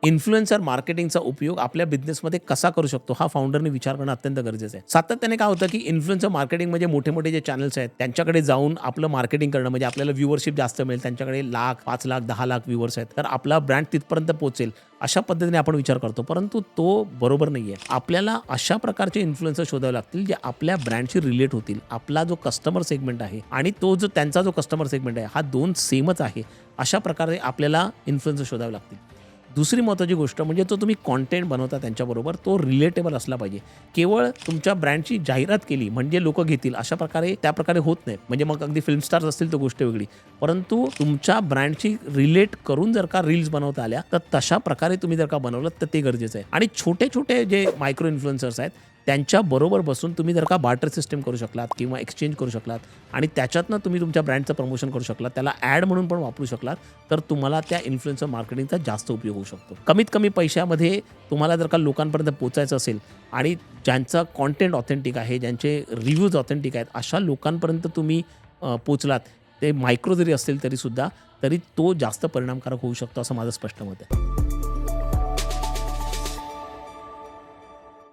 Influencer मार्केटिंगचा उपयोग आपल्या बिझनेसमध्ये कसा करू शकतो हा फाउंडरने विचार करणं अत्यंत गरजेचं आहे. सातत्याने काय होतं की इन्फ्लुएन्सर मार्केटिंग म्हणजे मोठे-मोठे जे चॅनल्स आहेत त्यांच्याकडे जाऊन आपलं मार्केटिंग करणं म्हणजे आपल्याला व्ह्यूवरशिप जास्त मिळेल. त्यांच्याकडे लाख, 5 लाख, 10 लाख व्ह्यूअर्स आहेत. तर आपला ब्रँड तिथपर्यंत पोहोचेल अशा पद्धतीने आपण विचार करतो. परंतु तो बरोबर नाहीये. आपल्याला अशा प्रकारचे इन्फ्लुएन्सर शोधावे लागतील जे आपल्या ब्रँडशी रिलेट होतील. आपला जो कस्टमर सेगमेंट आहे आणि तो जो त्यांचा जो कस्टमर सेगमेंट आहे हा 2 सेमच आहे. अशा प्रकारे आपल्याला इन्फ्लुएन्सर शोधावे लागतील. दुसरी महत्त्वाची गोष्ट म्हणजे जो तुम्ही कंटेंट बनवता त्यांच्याबरोबर तो रिलेटेबल असला पाहिजे. केवळ तुमच्या ब्रँडची जाहिरात केली म्हणजे लोकं घेतील अशा प्रकारे त्याप्रकारे होत नाही. म्हणजे मग अगदी फिल्म स्टार्स असतील तर गोष्ट वेगळी. परंतु तुमच्या ब्रँडशी रिलेट करून जर का रील्स बनवता आल्या तर तशा प्रकारे तुम्ही जर का बनवलं तर ते गरजेचं आहे. आणि छोटे-छोटे जे मायक्रो इन्फ्लुएन्सर्स आहेत त्यांच्याबरोबर बसून तुम्ही जर का बार्टर सिस्टम करू शकलात किंवा एक्सचेंज करू शकलात आणि त्याच्यातनं तुम्ही तुमच्या ब्रँडचं प्रमोशन करू शकलात, त्याला ॲड म्हणून पण वापरू शकलात, तर तुम्हाला त्या इन्फ्लुएन्सर मार्केटिंगचा जास्त उपयोग होऊ शकतो. कमीत कमी पैशामध्ये तुम्हाला जर का लोकांपर्यंत पोहोचायचं असेल आणि ज्यांचं कंटेंट ऑथेंटिक आहे, ज्यांचे रिव्ह्यूज ऑथेंटिक आहेत, अशा लोकांपर्यंत तुम्ही पोहोचलात, ते मायक्रो जरी असतील तरीसुद्धा, तरी तो जास्त परिणामकारक होऊ शकतो असं माझं स्पष्ट मत आहे.